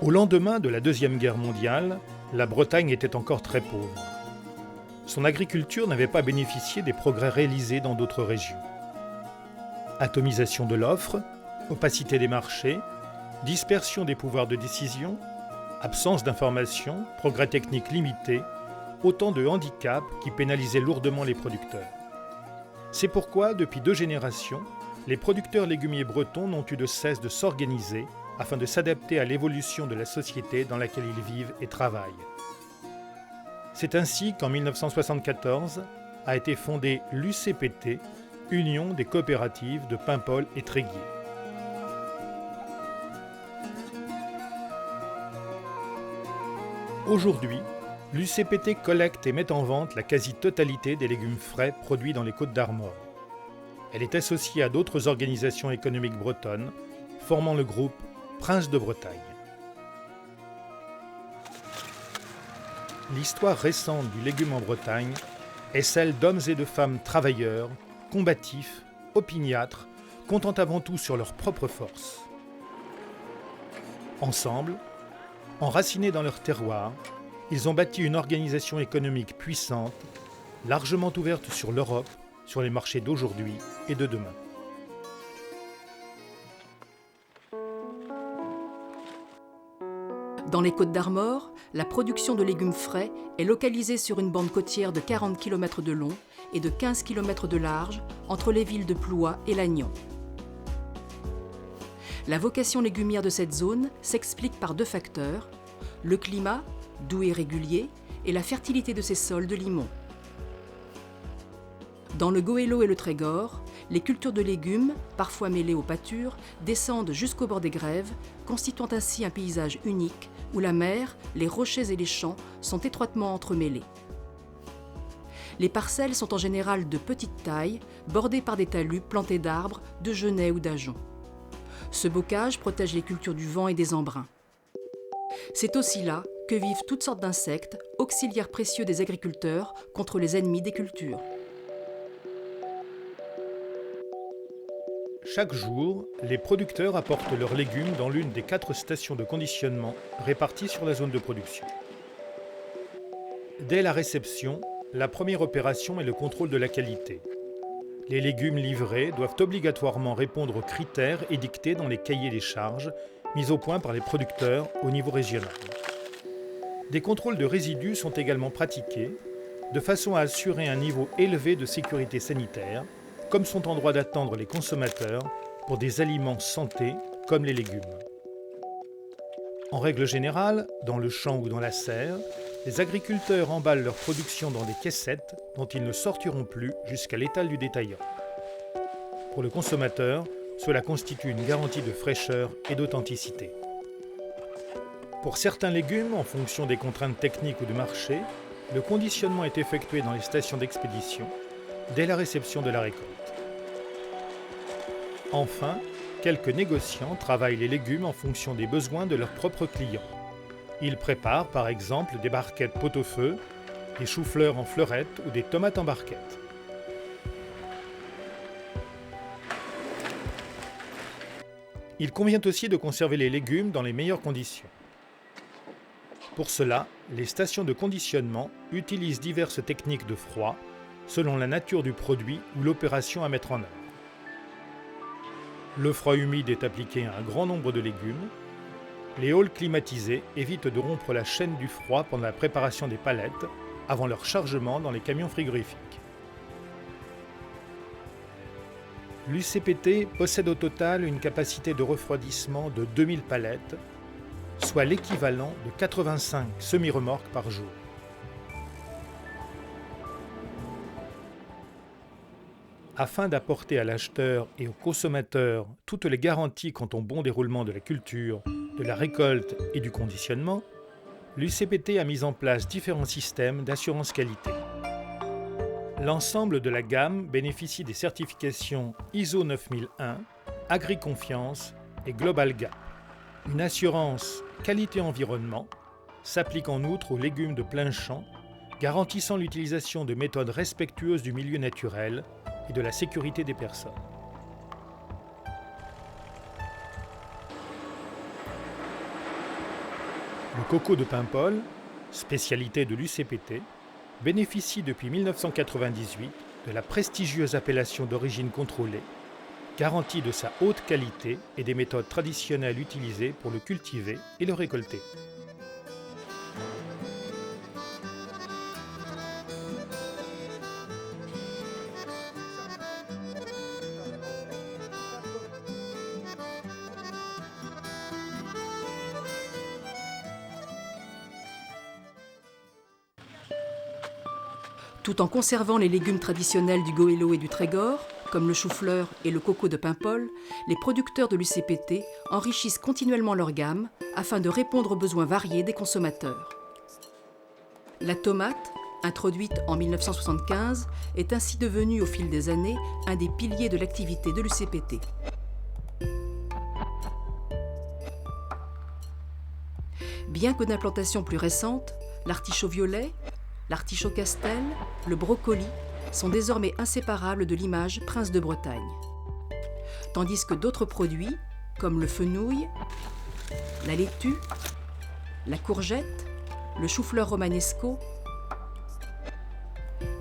Au lendemain de la Deuxième Guerre mondiale, la Bretagne était encore très pauvre. Son agriculture n'avait pas bénéficié des progrès réalisés dans d'autres régions. Atomisation de l'offre, opacité des marchés, dispersion des pouvoirs de décision, absence d'information, progrès techniques limités, autant de handicaps qui pénalisaient lourdement les producteurs. C'est pourquoi, depuis 2 générations, les producteurs légumiers bretons n'ont eu de cesse de s'organiser afin de s'adapter à l'évolution de la société dans laquelle ils vivent et travaillent. C'est ainsi qu'en 1974 a été fondée l'UCPT, Union des coopératives de Paimpol et Tréguier. Aujourd'hui, l'UCPT collecte et met en vente la quasi-totalité des légumes frais produits dans les Côtes-d'Armor. Elle est associée à d'autres organisations économiques bretonnes, formant le groupe Princes de Bretagne. L'histoire récente du légume en Bretagne est celle d'hommes et de femmes travailleurs, combatifs, opiniâtres, comptant avant tout sur leur propre force. Ensemble, enracinés dans leur terroir, ils ont bâti une organisation économique puissante, largement ouverte sur l'Europe, sur les marchés d'aujourd'hui et de demain. Dans les Côtes-d'Armor, la production de légumes frais est localisée sur une bande côtière de 40 km de long et de 15 km de large entre les villes de Plouha et Lannion. La vocation légumière de cette zone s'explique par 2 facteurs, le climat, doux et régulier, et la fertilité de ses sols de limon. Dans le Goëlo et le Trégor, les cultures de légumes, parfois mêlées aux pâtures, descendent jusqu'au bord des grèves, constituant ainsi un paysage unique où la mer, les rochers et les champs sont étroitement entremêlés. Les parcelles sont en général de petite taille, bordées par des talus plantés d'arbres, de genêts ou d'ajoncs. Ce bocage protège les cultures du vent et des embruns. C'est aussi là que vivent toutes sortes d'insectes, auxiliaires précieux des agriculteurs contre les ennemis des cultures. Chaque jour, les producteurs apportent leurs légumes dans l'une des 4 stations de conditionnement réparties sur la zone de production. Dès la réception, la première opération est le contrôle de la qualité. Les légumes livrés doivent obligatoirement répondre aux critères édictés dans les cahiers des charges mis au point par les producteurs au niveau régional. Des contrôles de résidus sont également pratiqués de façon à assurer un niveau élevé de sécurité sanitaire, comme sont en droit d'attendre les consommateurs pour des aliments santé comme les légumes. En règle générale, dans le champ ou dans la serre, les agriculteurs emballent leur production dans des caissettes dont ils ne sortiront plus jusqu'à l'étal du détaillant. Pour le consommateur, cela constitue une garantie de fraîcheur et d'authenticité. Pour certains légumes, en fonction des contraintes techniques ou de marché, le conditionnement est effectué dans les stations d'expédition dès la réception de la récolte. Enfin, quelques négociants travaillent les légumes en fonction des besoins de leurs propres clients. Ils préparent par exemple des barquettes pot-au-feu, des choux-fleurs en fleurettes ou des tomates en barquettes. Il convient aussi de conserver les légumes dans les meilleures conditions. Pour cela, les stations de conditionnement utilisent diverses techniques de froid selon la nature du produit ou l'opération à mettre en œuvre. Le froid humide est appliqué à un grand nombre de légumes. Les halls climatisés évitent de rompre la chaîne du froid pendant la préparation des palettes avant leur chargement dans les camions frigorifiques. L'UCPT possède au total une capacité de refroidissement de 2000 palettes, soit l'équivalent de 85 semi-remorques par jour. Afin d'apporter à l'acheteur et au consommateur toutes les garanties quant au bon déroulement de la culture, de la récolte et du conditionnement, l'UCPT a mis en place différents systèmes d'assurance qualité. L'ensemble de la gamme bénéficie des certifications ISO 9001, AgriConfiance et Global Gap. Une assurance qualité-environnement s'applique en outre aux légumes de plein champ, garantissant l'utilisation de méthodes respectueuses du milieu naturel et de la sécurité des personnes. Le coco de Paimpol, spécialité de l'UCPT, bénéficie depuis 1998 de la prestigieuse appellation d'origine contrôlée, garantie de sa haute qualité et des méthodes traditionnelles utilisées pour le cultiver et le récolter. Tout en conservant les légumes traditionnels du Goëlo et du Trégor, comme le chou-fleur et le coco de Paimpol, les producteurs de l'UCPT enrichissent continuellement leur gamme afin de répondre aux besoins variés des consommateurs. La tomate, introduite en 1975, est ainsi devenue au fil des années un des piliers de l'activité de l'UCPT. Bien que d'implantation plus récente, l'artichaut violet, l'artichaut castel, le brocoli sont désormais inséparables de l'image Prince de Bretagne. Tandis que d'autres produits, comme le fenouil, la laitue, la courgette, le chou-fleur romanesco,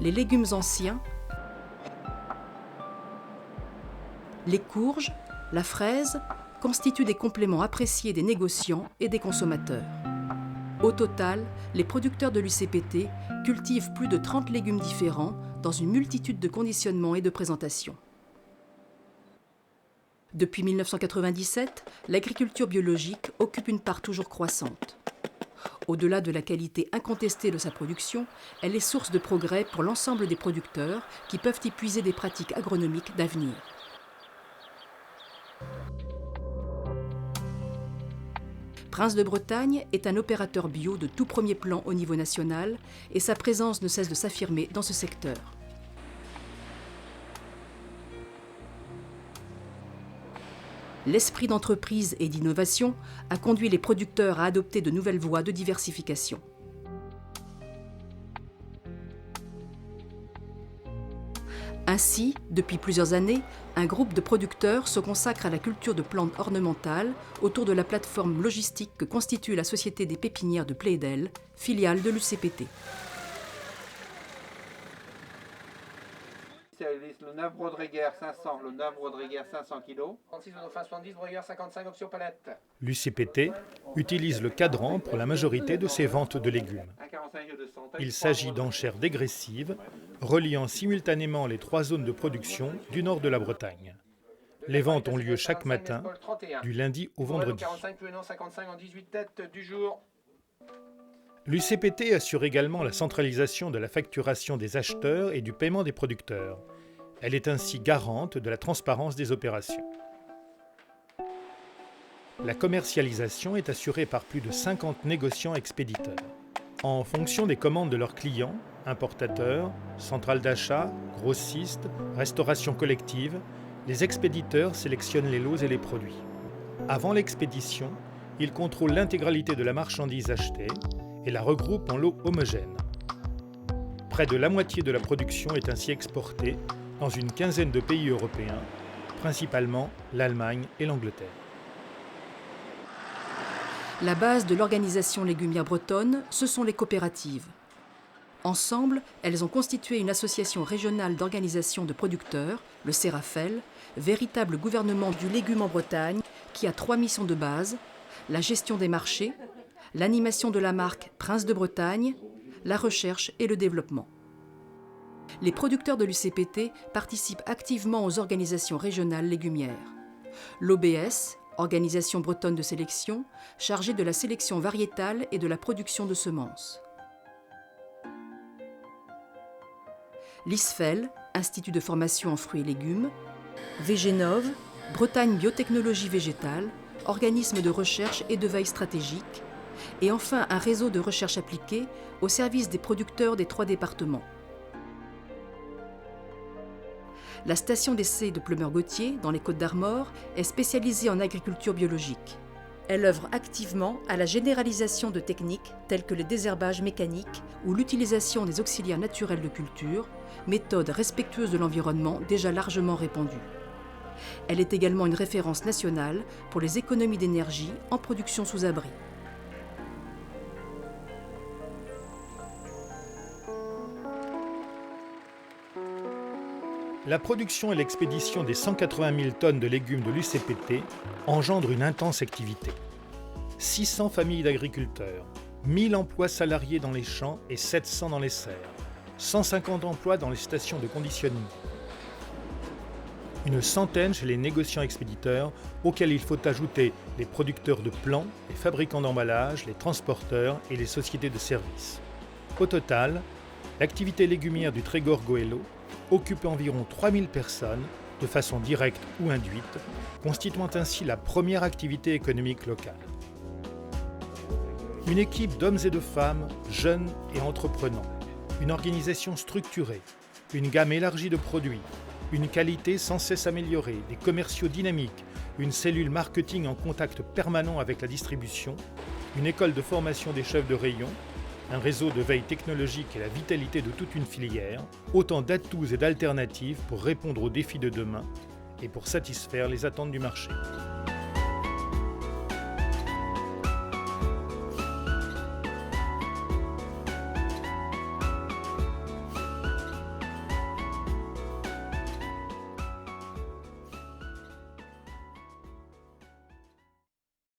les légumes anciens, les courges, la fraise, constituent des compléments appréciés des négociants et des consommateurs. Au total, les producteurs de l'UCPT cultivent plus de 30 légumes différents dans une multitude de conditionnements et de présentations. Depuis 1997, l'agriculture biologique occupe une part toujours croissante. Au-delà de la qualité incontestée de sa production, elle est source de progrès pour l'ensemble des producteurs qui peuvent y puiser des pratiques agronomiques d'avenir. Prince de Bretagne est un opérateur bio de tout premier plan au niveau national et sa présence ne cesse de s'affirmer dans ce secteur. L'esprit d'entreprise et d'innovation a conduit les producteurs à adopter de nouvelles voies de diversification. Ainsi, depuis plusieurs années, un groupe de producteurs se consacre à la culture de plantes ornementales autour de la plateforme logistique que constitue la Société des pépinières de Plédel, filiale de l'UCPT. Le 9 Rodriguer 500, le 9 Rodriguer 500 kg. 36 fin 70, Rodriguer 55 option palette. L'UCPT utilise le cadran pour la majorité de ses ventes de légumes. Il s'agit d'enchères dégressives, reliant simultanément les 3 zones de production du nord de la Bretagne. Les ventes ont lieu chaque matin, du lundi au vendredi. L'UCPT assure également la centralisation de la facturation des acheteurs et du paiement des producteurs. Elle est ainsi garante de la transparence des opérations. La commercialisation est assurée par plus de 50 négociants expéditeurs. En fonction des commandes de leurs clients, importateurs, centrales d'achat, grossistes, restauration collective, les expéditeurs sélectionnent les lots et les produits. Avant l'expédition, ils contrôlent l'intégralité de la marchandise achetée et la regroupent en lots homogènes. Près de la moitié de la production est ainsi exportée dans une quinzaine de pays européens, principalement l'Allemagne et l'Angleterre. La base de l'organisation légumière bretonne, ce sont les coopératives. Ensemble, elles ont constitué une association régionale d'organisation de producteurs, le CERAFEL, véritable gouvernement du légume en Bretagne, qui a 3 missions de base: la gestion des marchés, l'animation de la marque Prince de Bretagne, la recherche et le développement. Les producteurs de l'UCPT participent activement aux organisations régionales légumières. L'OBS, Organisation bretonne de sélection, chargée de la sélection variétale et de la production de semences. L'ISFEL, Institut de formation en fruits et légumes. Végénove, Bretagne Biotechnologie Végétale, organisme de recherche et de veille stratégique. Et enfin un réseau de recherche appliquée au service des producteurs des 3 départements. La station d'essai de Pleumeur-Gautier, dans les Côtes-d'Armor, est spécialisée en agriculture biologique. Elle œuvre activement à la généralisation de techniques telles que le désherbage mécanique ou l'utilisation des auxiliaires naturels de culture, méthode respectueuse de l'environnement déjà largement répandue. Elle est également une référence nationale pour les économies d'énergie en production sous abri. La production et l'expédition des 180 000 tonnes de légumes de l'UCPT engendrent une intense activité. 600 familles d'agriculteurs, 1000 emplois salariés dans les champs et 700 dans les serres, 150 emplois dans les stations de conditionnement. Une centaine chez les négociants expéditeurs, auxquels il faut ajouter les producteurs de plants, les fabricants d'emballage, les transporteurs et les sociétés de services. Au total, l'activité légumière du Trégor Goëlo occupe environ 3000 personnes, de façon directe ou induite, constituant ainsi la première activité économique locale. Une équipe d'hommes et de femmes, jeunes et entreprenants, une organisation structurée, une gamme élargie de produits, une qualité sans cesse améliorée, des commerciaux dynamiques, une cellule marketing en contact permanent avec la distribution, une école de formation des chefs de rayon, un réseau de veille technologique et la vitalité de toute une filière, autant d'atouts et d'alternatives pour répondre aux défis de demain et pour satisfaire les attentes du marché.